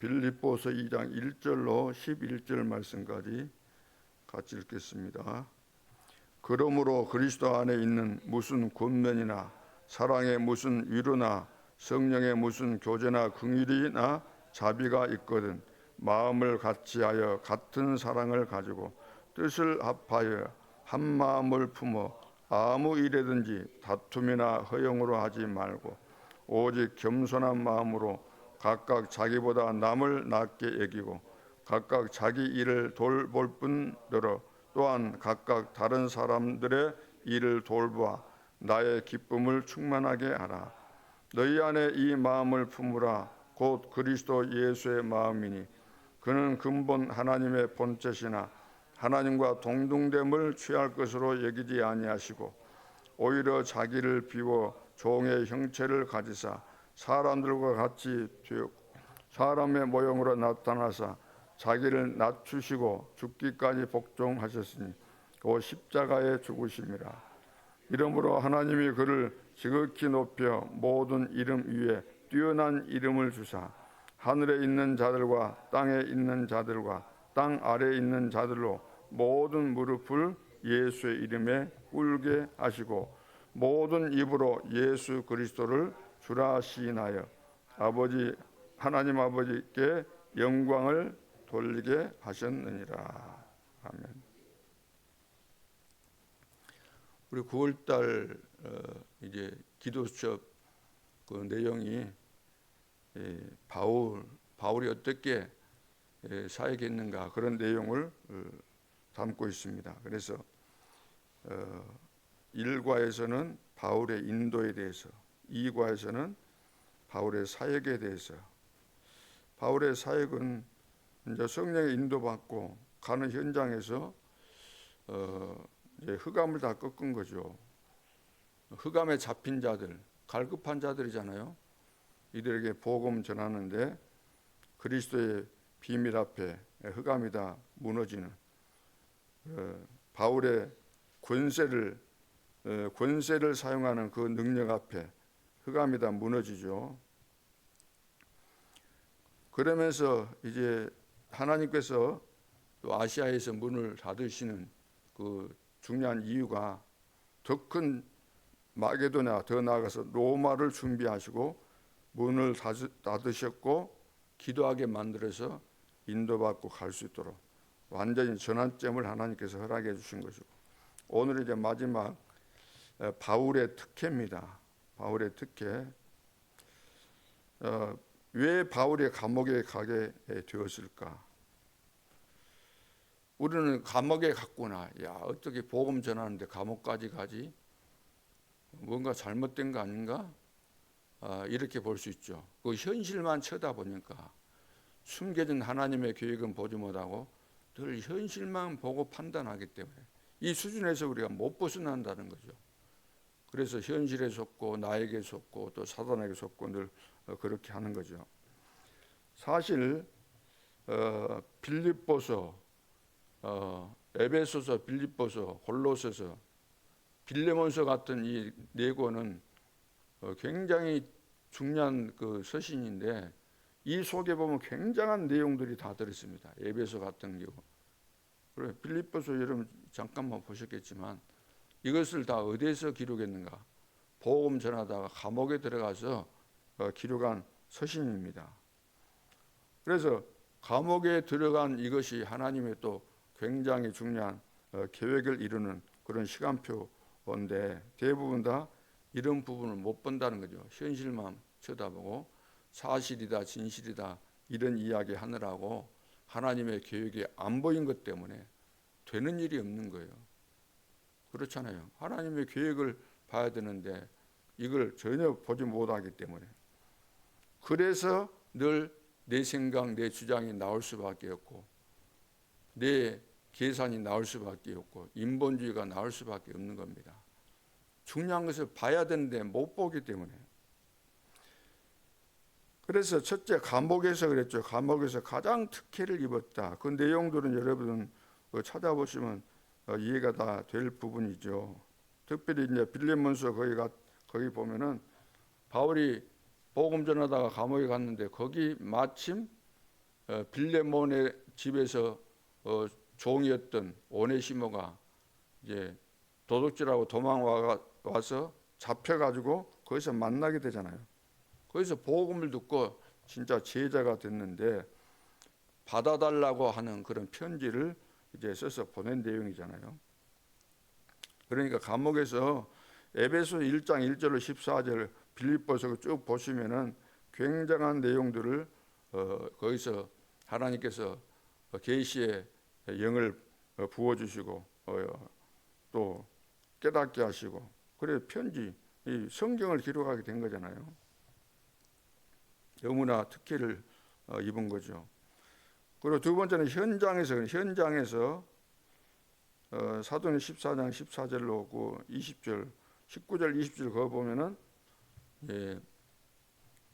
빌립보서 2장 1절로 11절 말씀까지 같이 읽겠습니다. 그러므로 그리스도 안에 있는 무슨 권면이나 사랑의 무슨 위로나 성령의 무슨 교제나 긍휼이나 자비가 있거든 마음을 같이하여 같은 사랑을 가지고 뜻을 합하여 한 마음을 품어 아무 일에든지 다툼이나 허용으로 하지 말고 오직 겸손한 마음으로 각각 자기보다 남을 낫게 여기고 각각 자기 일을 돌볼 뿐더러 또한 각각 다른 사람들의 일을 돌보아 나의 기쁨을 충만하게 하라. 너희 안에 이 마음을 품으라. 곧 그리스도 예수의 마음이니 그는 근본 하나님의 본체시나 하나님과 동등됨을 취할 것으로 여기지 아니하시고 오히려 자기를 비워 종의 형체를 가지사 사람들과 같이 되었고 사람의 모형으로 나타나사 자기를 낮추시고 죽기까지 복종하셨으니 그 십자가에 죽으심이라. 이러므로 하나님이 그를 지극히 높여 모든 이름 위에 뛰어난 이름을 주사 하늘에 있는 자들과 땅에 있는 자들과 땅 아래에 있는 자들로 모든 무릎을 예수의 이름에 꿇게 하시고 모든 입으로 예수 그리스도를 주라 시인하여 하나님 아버지께 영광을 돌리게 하셨느니라. 아멘. 우리 9월달 이제 기도 수첩 그 내용이 바울이 어떻게 사역했는가 그런 내용을 담고 있습니다. 그래서 1과에서는 바울의 인도에 대해서, 2과에서는 바울의 사역에 대해서. 바울의 사역은 이제 성령의 인도받고 가는 현장에서 이제 흑암을 다 꺾은 거죠. 흑암에 잡힌 자들, 갈급한 자들이잖아요. 이들에게 복음 전하는데 그리스도의 비밀 앞에 흑암이 다 무너지는 바울의 권세를 사용하는 그 능력 앞에 흑암이 다 무너지죠. 그러면서 이제 하나님께서 또 아시아에서 문을 닫으시는 그 중요한 이유가 더 큰 마게도냐, 더 나아가서 로마를 준비하시고 문을 닫으셨고 기도하게 만들어서 인도받고 갈 수 있도록 완전히 전환점을 하나님께서 허락해 주신 것이고, 오늘 이제 마지막 바울의 특혜입니다. 바울의 특혜. 왜 바울이 감옥에 가게 되었을까? 우리는 감옥에 갔구나. 야, 어떻게 복음 전하는데 감옥까지 가지? 뭔가 잘못된 거 아닌가? 이렇게 볼 수 있죠. 그 현실만 쳐다보니까 숨겨진 하나님의 계획은 보지 못하고 늘 현실만 보고 판단하기 때문에 이 수준에서 우리가 못 벗어난다는 거죠. 그래서 현실에 속고 나에게 속고 또 사단에게 속고 늘 그렇게 하는 거죠. 사실 빌립보서, 에베소서, 빌립보서, 골로새서, 빌레몬서 같은 이 네 권은 굉장히 중요한 그 서신인데 이 속에 보면 굉장한 내용들이 다 들어있습니다. 에베소 같은 경우. 그래, 빌립보서 여러분 잠깐만 보셨겠지만 이것을 다 어디에서 기록했는가? 복음 전하다가 감옥에 들어가서 기록한 서신입니다. 그래서 감옥에 들어간 이것이 하나님의 또 굉장히 중요한 계획을 이루는 그런 시간표인데 대부분 다 이런 부분을 못 본다는 거죠. 현실만 쳐다보고 사실이다 진실이다 이런 이야기 하느라고 하나님의 계획이 안 보인 것 때문에 되는 일이 없는 거예요. 그렇잖아요. 하나님의 계획을 봐야 되는데 이걸 전혀 보지 못하기 때문에 그래서 늘 내 생각, 내 주장이 나올 수밖에 없고 내 계산이 나올 수밖에 없고 인본주의가 나올 수밖에 없는 겁니다. 중요한 것을 봐야 되는데 못 보기 때문에. 그래서 첫째 감옥에서 그랬죠. 감옥에서 가장 특혜를 입었다. 그 내용들은 여러분 찾아보시면 이해가 다 될 부분이죠. 특별히 이제 빌레몬서 거기 보면은 바울이 복음 전하다가 감옥에 갔는데 거기 마침 빌레몬의 집에서 종이었던 오네시모가 이제 도둑질하고 도망와서 잡혀가지고 거기서 만나게 되잖아요. 거기서 복음을 듣고 진짜 제자가 됐는데 받아달라고 하는 그런 편지를 이제 써서 보낸 내용이잖아요. 그러니까 감옥에서 에베소 1장 1절로 14절 빌립보서 쭉 보시면은 굉장한 내용들을 거기서 하나님께서 계시의 영을 부어주시고 또 깨닫게 하시고 그래 편지 이 성경을 기록하게 된 거잖아요. 너무나 특혜를 입은 거죠. 그리고 두 번째는 현장에서 사도행 14장 14절로 오고 20절 19절 20절 그거 보면은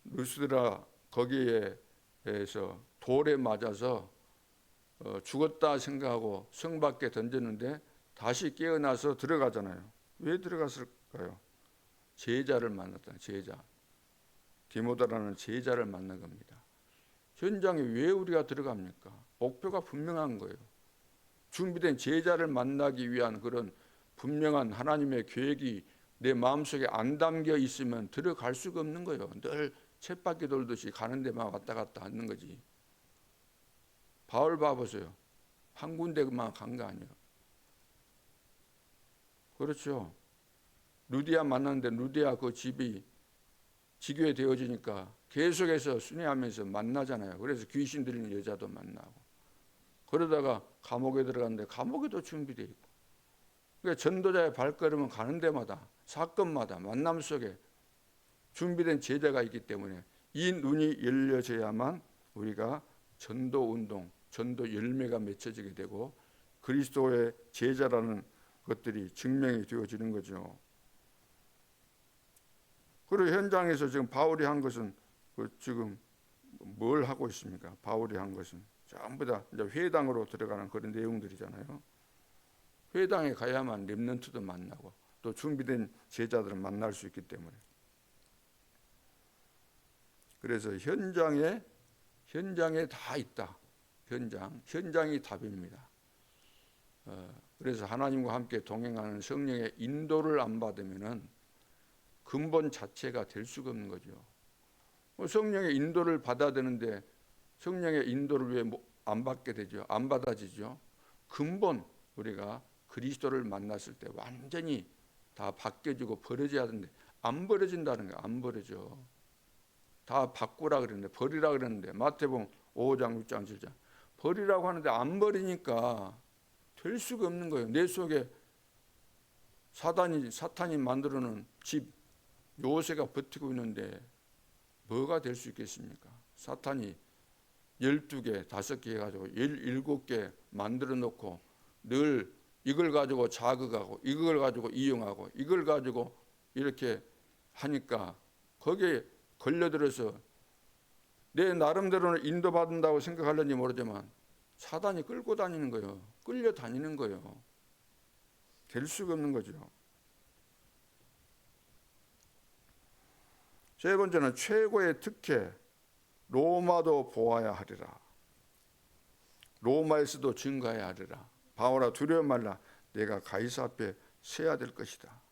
루스드라 거기에서 돌에 맞아서 죽었다 생각하고 성 밖에 던졌는데 다시 깨어나서 들어가잖아요. 왜 들어갔을까요? 제자를 만났다. 제자 디모데라는 제자를 만난 겁니다. 현장에 왜 우리가 들어갑니까? 목표가 분명한 거예요. 준비된 제자를 만나기 위한 그런 분명한 하나님의 계획이 내 마음속에 안 담겨 있으면 들어갈 수가 없는 거예요. 늘 쳇바퀴 돌듯이 가는 데만 왔다 갔다 하는 거지. 바울 봐보세요. 한 군데만 간 거 아니에요. 그렇죠. 루디아 만났는데 루디아 그 집이 지교에 되어지니까 계속해서 순회하면서 만나잖아요. 그래서 귀신 들리는 여자도 만나고 그러다가 감옥에 들어갔는데 감옥에도 준비되어 있고 그러니까 전도자의 발걸음은 가는 데마다 사건마다 만남 속에 준비된 제자가 있기 때문에 이 눈이 열려져야만 우리가 전도운동, 전도 열매가 맺혀지게 되고 그리스도의 제자라는 것들이 증명이 되어지는 거죠. 그리고 현장에서 지금 바울이 한 것은 지금 뭘 하고 있습니까? 바울이 한 것은 전부 다 이제 회당으로 들어가는 그런 내용들이잖아요. 회당에 가야만 렘넌트도 만나고 또 준비된 제자들을 만날 수 있기 때문에 그래서 현장에 다 있다. 현장이 답입니다. 그래서 하나님과 함께 동행하는 성령의 인도를 안 받으면은 근본 자체가 될 수가 없는 거죠. 성령의 인도를 받아야 되는데 성령의 인도를 왜 안 받게 되죠? 안 받아지죠? 근본 우리가 그리스도를 만났을 때 완전히 다 바뀌어지고 버려져야 하는데 안 버려진다는 거예요. 안 버려져. 다 바꾸라 그랬는데 버리라 그랬는데 마태복음 5장 6장 7장 버리라고 하는데 안 버리니까 될 수가 없는 거예요. 내 속에 사탄이 만들어놓은 집 요새가 버티고 있는데 뭐가 될 수 있겠습니까? 사탄이 12개, 5개 해가지고 17개 만들어 놓고 늘 이걸 가지고 자극하고 이걸 가지고 이용하고 이걸 가지고 이렇게 하니까 거기에 걸려들어서 내 나름대로는 인도받는다고 생각하려니 모르지만 사단이 끌고 다니는 거예요. 끌려 다니는 거예요. 될 수가 없는 거죠. 세 번째는 최고의 특혜, 로마도 보아야 하리라. 로마에서도 증거해야 하리라. 바울아 두려워 말라. 내가 가이사 앞에 서야 될 것이다.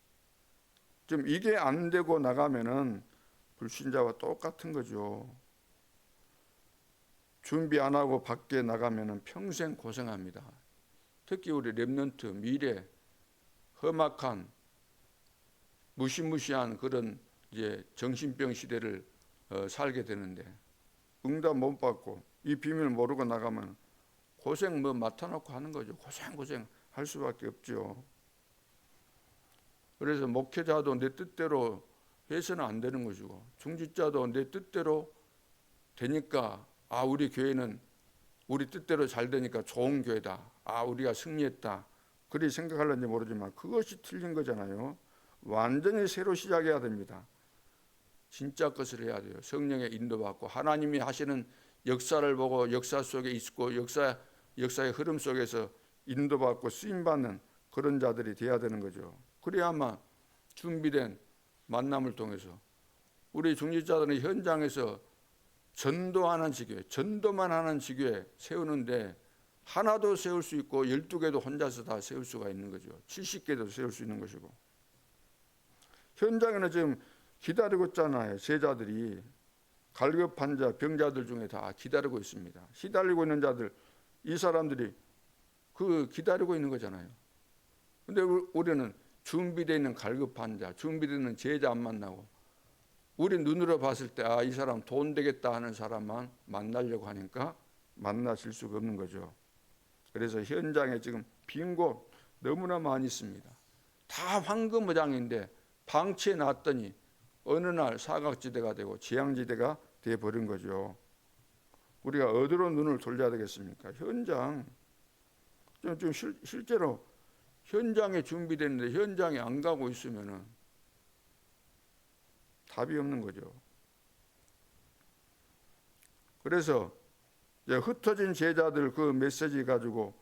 좀 이게 안 되고 나가면은 불신자와 똑같은 거죠. 준비 안 하고 밖에 나가면은 평생 고생합니다. 특히 우리 렘넌트 미래 험악한 무시무시한 그런 이제 정신병 시대를 살게 되는데 응답 못 받고 이 비밀을 모르고 나가면 고생 맡아놓고 하는 거죠. 고생 할 수밖에 없죠. 그래서 목회자도 내 뜻대로 해서는 안 되는 것이고 중직자도 내 뜻대로 되니까 우리 교회는 우리 뜻대로 잘 되니까 좋은 교회다. 우리가 승리했다. 그리 생각하려는지 모르지만 그것이 틀린 거잖아요. 완전히 새로 시작해야 됩니다. 진짜 것을 해야 돼요. 성령의 인도받고 하나님이 하시는 역사를 보고 역사 속에 있고 역사의 흐름 속에서 인도받고 쓰임받는 그런 자들이 돼야 되는 거죠. 그래야만 준비된 만남을 통해서 우리 중직자들은 현장에서 전도하는 지교회, 전도만 하는 지교회 세우는데 하나도 세울 수 있고 12개도 혼자서 다 세울 수가 있는 거죠. 70개도 세울 수 있는 것이고. 현장에는 지금 기다리고 있잖아요. 제자들이 갈급 환자, 병자들 중에 다 기다리고 있습니다. 시달리고 있는 자들, 이 사람들이 그 기다리고 있는 거잖아요. 근데 우리는 준비되어 있는 갈급 환자, 준비되어 있는 제자 안 만나고 우리 눈으로 봤을 때 이 사람 돈 되겠다 하는 사람만 만나려고 하니까 만나실 수가 없는 거죠. 그래서 현장에 지금 빈 곳 너무나 많이 있습니다. 다 황금무장인데 방치해 놨더니 어느 날 사각지대가 되고 재앙지대가 되어버린 거죠. 우리가 어디로 눈을 돌려야 되겠습니까? 현장. 좀 실제로 현장에 준비됐는데 현장에 안 가고 있으면은 답이 없는 거죠. 그래서 흩어진 제자들 그 메시지 가지고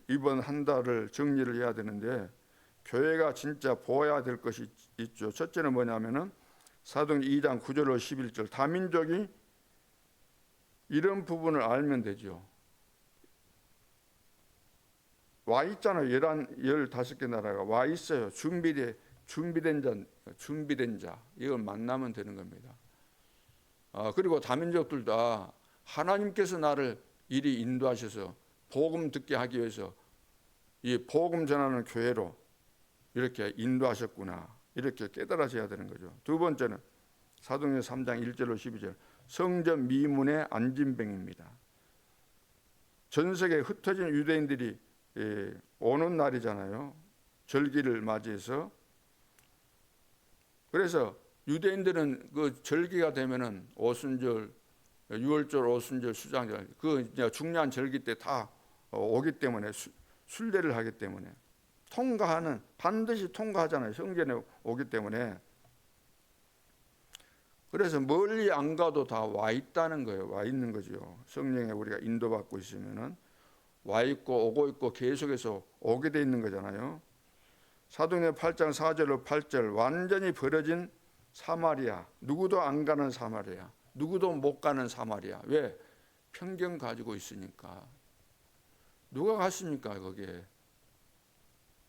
이번 한 달을 정리를 해야 되는데 교회가 진짜 보아야 될 것이 있죠. 첫째는 뭐냐면은 사도행 2장 9절로 11절 다민족이 이런 부분을 알면 되죠. 와 있잖아요. 15개 나라가 와 있어요. 준비된 자 이걸 만나면 되는 겁니다. 그리고 다민족들도 하나님께서 나를 이리 인도하셔서 복음 듣게 하기 위해서 이 복음 전하는 교회로 이렇게 인도하셨구나 이렇게 깨달아져야 되는 거죠. 두 번째는 사도행전 3장 1절로 12절 성전 미문의 안진뱅입니다. 전 세계 흩어진 유대인들이 오는 날이잖아요. 절기를 맞이해서. 그래서 유대인들은 그 절기가 되면은 오순절, 유월절, 오순절, 수장절 그 중요한 절기 때 다 오기 때문에 순례를 하기 때문에 반드시 통과하잖아요. 성전에 오기 때문에. 그래서 멀리 안 가도 다 와 있다는 거예요. 와 있는 거죠. 성령에 우리가 인도받고 있으면은 와 있고 오고 있고 계속해서 오게 돼 있는 거잖아요. 사도행전 8장 4절로 8절 완전히 버려진 사마리아, 누구도 안 가는 사마리아, 누구도 못 가는 사마리아. 왜? 편견 가지고 있으니까. 누가 갔습니까 거기에?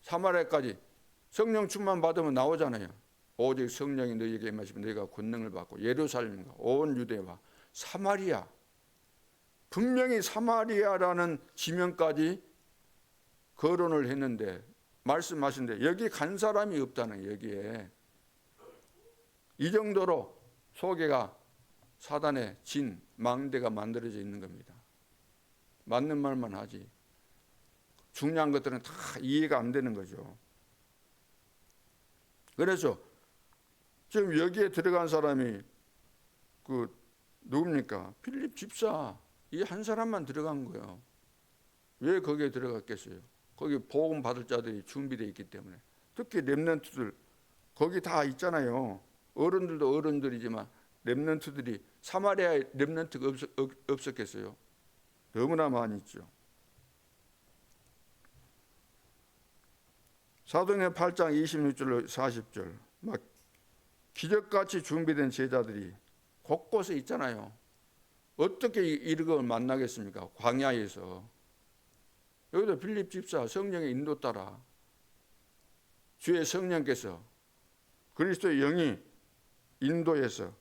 사마리아까지 성령 충만 받으면 나오잖아요. 오직 성령이 너희에게 임하시면 너희가 권능을 받고 예루살렘과 온 유대와 사마리아, 분명히 사마리아라는 지명까지 거론을 했는데 말씀하신데 여기 간 사람이 없다는 여기에. 이 정도로 소개가 사단의 진 망대가 만들어져 있는 겁니다. 맞는 말만 하지 중요한 것들은 다 이해가 안 되는 거죠. 그래서 지금 여기에 들어간 사람이 누굽니까? 필립 집사 이 한 사람만 들어간 거예요. 왜 거기에 들어갔겠어요? 거기 복음 받을 자들이 준비되어 있기 때문에. 특히 렘넌트들 거기 다 있잖아요. 어른들도 어른들이지만 렘넌트들이 사마리아에 렘넌트가 없었겠어요? 너무나 많이 있죠. 사도행전 8장 26절로 40절 막 기적같이 준비된 제자들이 곳곳에 있잖아요. 어떻게 이런 만나겠습니까? 광야에서. 여기도 빌립 집사 성령의 인도 따라 주의 성령께서 그리스도의 영이 인도해서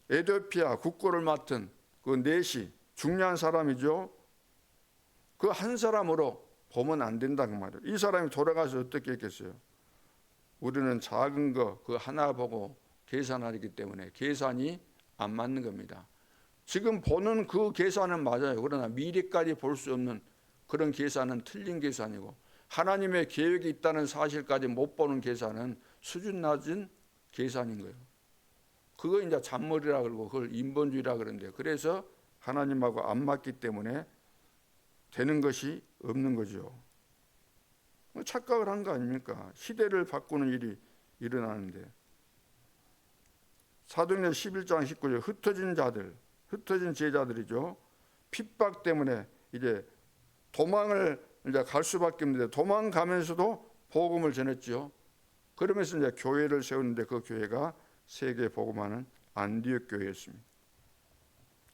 에티오피아 국고를 맡은 그 넷이 중요한 사람이죠. 그 한 사람으로 보면 안 된다는 말이에요. 이 사람이 돌아가서 어떻게 했겠어요? 우리는 작은 거 그 하나 보고 계산하기 때문에 계산이 안 맞는 겁니다. 지금 보는 그 계산은 맞아요. 그러나 미래까지 볼 수 없는 그런 계산은 틀린 계산이고 하나님의 계획이 있다는 사실까지 못 보는 계산은 수준 낮은 계산인 거예요. 그거 이제 잔머리라 그러고 그걸 인본주의라 그러는데 그래서 하나님하고 안 맞기 때문에 되는 것이 없는 거죠. 착각을 한 거 아닙니까? 시대를 바꾸는 일이 일어나는데. 사도행전 11장 19절 흩어진 제자들이죠. 핍박 때문에 이제 도망을 이제 갈 수밖에 없는데 도망가면서도 복음을 전했죠. 그러면서 이제 교회를 세우는데 그 교회가 세계 복음하는 안디옥 교회였습니다.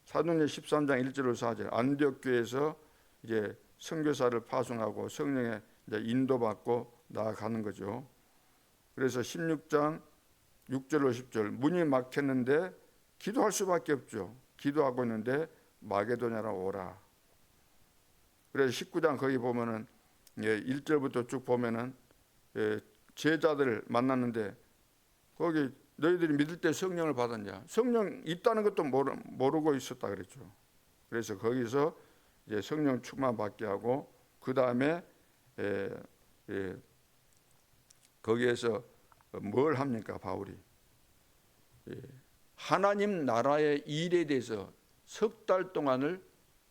사도행전 13장 1절로 4절 안디옥 교회에서 이제 선교사를 파송하고 성령의 이제 인도받고 나아가는 거죠. 그래서 16장 6절로 10절 문이 막혔는데 기도할 수밖에 없죠. 기도하고 있는데 마게도냐로 오라. 그래서 19장 거기 보면은 1절부터 쭉 보면은 제자들을 만났는데 거기 너희들이 믿을 때 성령을 받았냐? 성령 있다는 것도 모르고 있었다 그랬죠. 그래서 거기서 이제 성령 충만 받게 하고 그 다음에 거기에서 뭘 합니까 바울이? 하나님 나라의 일에 대해서 석 달 동안을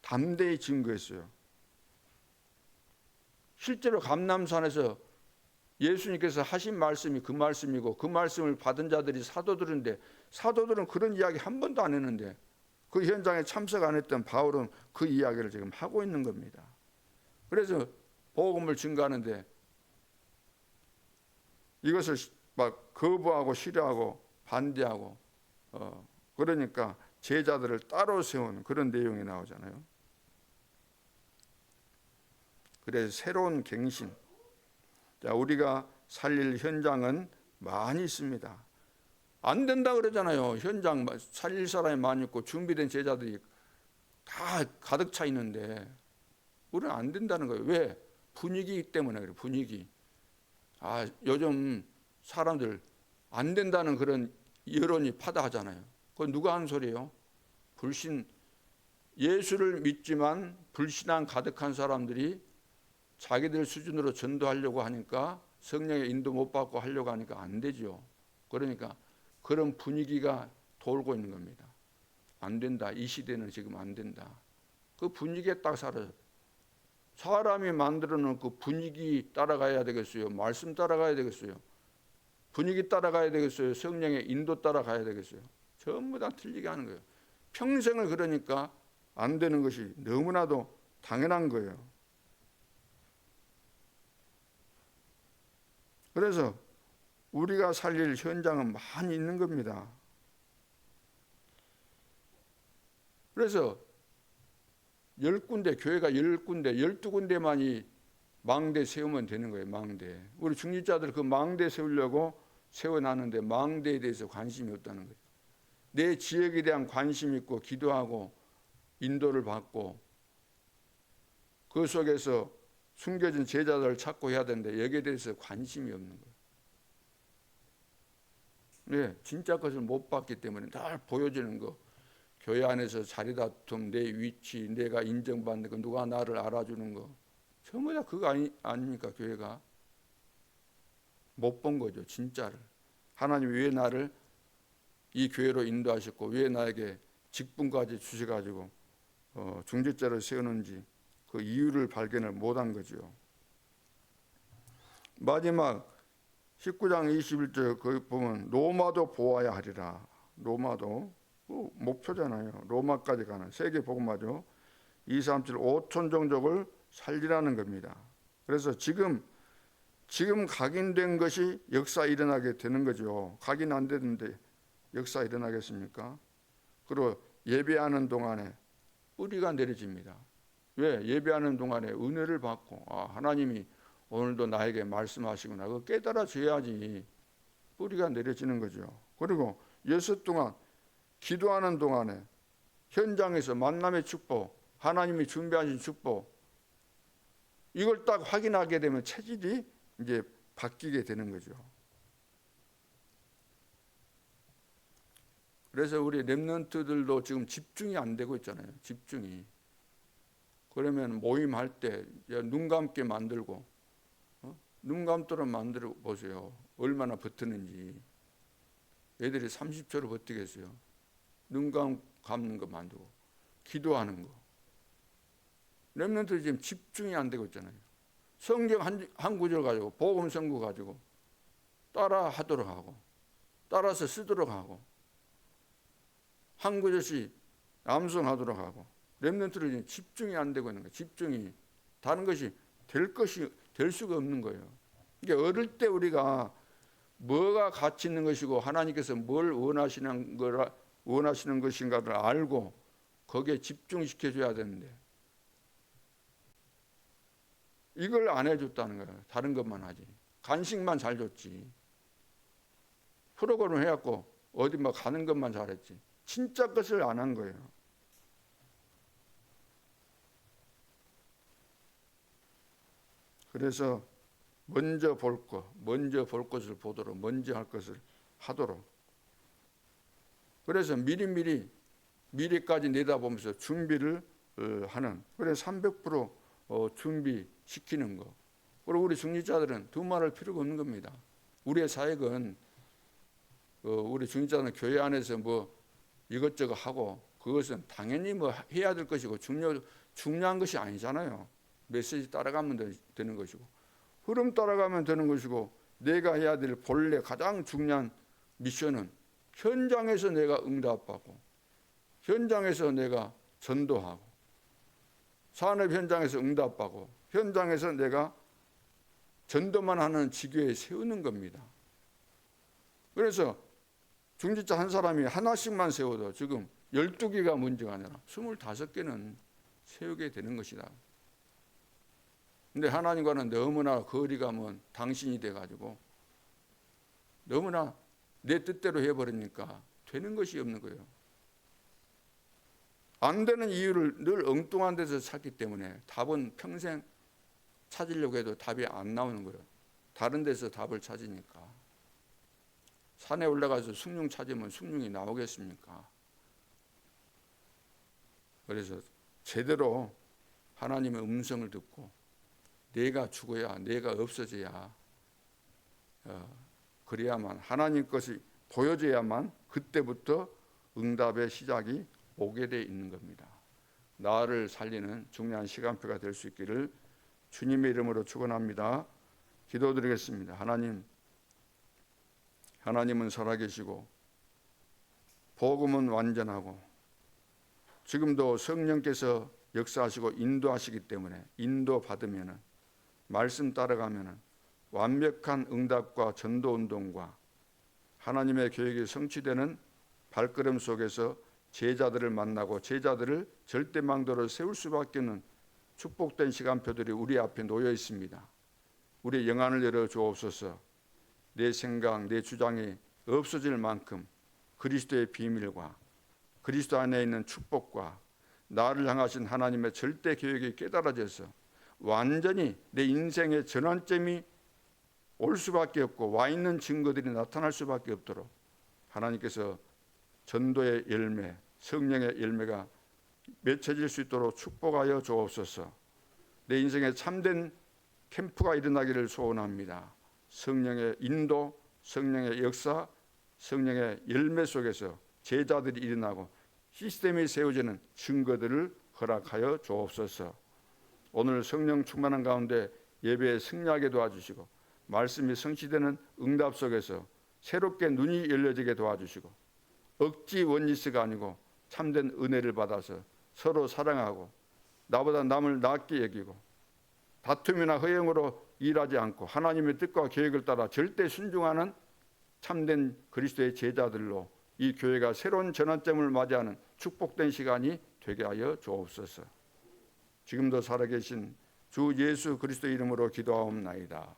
담대히 증거했어요. 실제로 감람산에서 예수님께서 하신 말씀이 그 말씀이고 그 말씀을 받은 자들이 사도들인데 사도들은 그런 이야기 한 번도 안 했는데 그 현장에 참석 안 했던 바울은 그 이야기를 지금 하고 있는 겁니다. 그래서 복음을 증거하는데 이것을 막 거부하고 싫어하고 반대하고 그러니까 제자들을 따로 세우는 그런 내용이 나오잖아요. 그래서 새로운 갱신. 자, 우리가 살릴 현장은 많이 있습니다. 안 된다 그러잖아요. 현장 살릴 사람이 많이 있고 준비된 제자들이 다 가득 차 있는데 우리는 안 된다는 거예요. 왜? 분위기 때문에 그래요. 분위기. 요즘 사람들 안 된다는 그런 여론이 파다하잖아요. 그건 누가 하는 소리예요? 예수를 믿지만 불신앙 가득한 사람들이 자기들 수준으로 전도하려고 하니까 성령의 인도 못 받고 하려고 하니까 안 되죠. 그러니까 그런 분위기가 돌고 있는 겁니다. 안 된다. 이 시대는 지금 안 된다. 그 분위기에 딱 살아요. 사람이 만들어 놓은 그 분위기 따라가야 되겠어요? 말씀 따라가야 되겠어요? 분위기 따라가야 되겠어요? 성령의 인도 따라가야 되겠어요? 전부 다 틀리게 하는 거예요. 평생을 그러니까 안 되는 것이 너무나도 당연한 거예요. 그래서 우리가 살릴 현장은 많이 있는 겁니다. 그래서 10군데, 교회가 10군데, 12군데만이 망대 세우면 되는 거예요. 망대. 우리 중직자들 그 망대 세우려고 세워놨는데 망대에 대해서 관심이 없다는 거예요. 내 지역에 대한 관심 있고 기도하고 인도를 받고 그 속에서 숨겨진 제자들을 찾고 해야 되는데 여기에 대해서 관심이 없는 거예요. 네, 진짜 것을 못 봤기 때문에 늘 보여지는 거. 교회 안에서 자리다툼, 내 위치, 내가 인정받는 거, 누가 나를 알아주는 거. 전부 다 그거 아닙니까? 교회가. 못 본 거죠. 진짜를. 하나님 왜 나를 이 교회로 인도하셨고 왜 나에게 직분까지 주셔가지고 중직자를 세우는지 그 이유를 발견을 못한 거죠. 마지막 19장 21절 거기 보면 로마도 보아야 하리라. 로마도 목표잖아요. 로마까지 가는 세계 복음화죠. 2, 3, 7, 5천 종족을 살리라는 겁니다. 그래서 지금 각인된 것이 역사 일어나게 되는 거죠. 각인 안 되는데 역사 일어나겠습니까? 그리고 예배하는 동안에 뿌리가 내려집니다. 왜? 예배하는 동안에 은혜를 받고 하나님이 오늘도 나에게 말씀하시구나. 그거 깨달아져야지 뿌리가 내려지는 거죠. 그리고 예수 동안 기도하는 동안에 현장에서 만남의 축복, 하나님이 준비하신 축복 이걸 딱 확인하게 되면 체질이 이제 바뀌게 되는 거죠. 그래서 우리 렘넌트들도 지금 집중이 안 되고 있잖아요. 집중이. 그러면 모임할 때 눈 감게 만들고 눈 감도록 만들어 보세요. 얼마나 버티는지. 애들이 30초를 버티겠어요. 눈 감는 거 만들고 기도하는 거. 렘넌트들이 지금 집중이 안 되고 있잖아요. 성경 한 구절 가지고 복음 선고 가지고 따라 하도록 하고 따라서 쓰도록 하고 한 구절씩 암송하도록 하고 렘넌트를 지금 집중이 안 되고 있는 거예요. 집중이 다른 것이 될 수가 없는 거예요. 이게 어릴 때 우리가 뭐가 가치 있는 것이고 하나님께서 뭘 원하시는 것인가를 알고 거기에 집중시켜 줘야 되는데 이걸 안 해줬다는 거예요. 다른 것만 하지. 간식만 잘 줬지. 프로그램 해갖고 어디 뭐 가는 것만 잘했지. 진짜 것을 안 한 거예요. 그래서 먼저 볼 것을 보도록, 먼저 할 것을 하도록. 그래서 미리까지 내다보면서 준비를 하는. 그래서 300% 준비시키는 거. 그리고 우리 중직자들은 두말할 필요가 없는 겁니다. 우리의 사역은 우리 중직자는 교회 안에서 뭐 이것저것 하고 그것은 당연히 뭐 해야 될 것이고 중요한 것이 아니잖아요. 메시지 따라가면 되는 것이고 흐름 따라가면 되는 것이고 내가 해야 될 본래 가장 중요한 미션은 현장에서 내가 응답하고 현장에서 내가 전도하고 산업 현장에서 응답하고 현장에서 내가 전도만 하는 지교에 세우는 겁니다. 그래서 중직자 한 사람이 하나씩만 세워도 지금 12개가 문제가 아니라 25개는 세우게 되는 것이다. 근데 하나님과는 너무나 거리가 먼 당신이 돼가지고 너무나 내 뜻대로 해버리니까 되는 것이 없는 거예요. 안 되는 이유를 늘 엉뚱한 데서 찾기 때문에 답은 평생 찾으려고 해도 답이 안 나오는 거예요. 다른 데서 답을 찾으니까. 산에 올라가서 숭늉 찾으면 숭늉이 나오겠습니까? 그래서 제대로 하나님의 음성을 듣고 내가 죽어야, 내가 없어져야, 그래야만 하나님 것이 보여져야만 그때부터 응답의 시작이 오게 돼 있는 겁니다. 나를 살리는 중요한 시간표가 될 수 있기를 주님의 이름으로 축원합니다. 기도드리겠습니다. 하나님은 살아계시고 복음은 완전하고 지금도 성령께서 역사하시고 인도하시기 때문에 인도받으면 말씀 따라가면 완벽한 응답과 전도운동과 하나님의 계획이 성취되는 발걸음 속에서 제자들을 만나고 제자들을 절대망도로 세울 수밖에 없는 축복된 시간표들이 우리 앞에 놓여 있습니다. 우리의 영안을 열어 주옵소서. 내 생각, 내 주장이 없어질 만큼 그리스도의 비밀과 그리스도 안에 있는 축복과 나를 향하신 하나님의 절대 계획이 깨달아져서 완전히 내 인생의 전환점이 올 수밖에 없고 와 있는 증거들이 나타날 수밖에 없도록 하나님께서 전도의 열매, 성령의 열매가 맺혀질 수 있도록 축복하여 주옵소서. 내 인생에 참된 캠프가 일어나기를 소원합니다. 성령의 인도, 성령의 역사, 성령의 열매 속에서 제자들이 일어나고 시스템이 세워지는 증거들을 허락하여 주옵소서. 오늘 성령 충만한 가운데 예배에 승리하게 도와주시고 말씀이 성취되는 응답 속에서 새롭게 눈이 열려지게 도와주시고 억지 원리스가 아니고 참된 은혜를 받아서 서로 사랑하고 나보다 남을 낫게 여기고 다툼이나 허영으로 일하지 않고 하나님의 뜻과 계획을 따라 절대 순종하는 참된 그리스도의 제자들로 이 교회가 새로운 전환점을 맞이하는 축복된 시간이 되게 하여 주옵소서. 지금도 살아계신 주 예수 그리스도 이름으로 기도하옵나이다.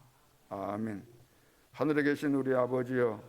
아멘. 하늘에 계신 우리 아버지여,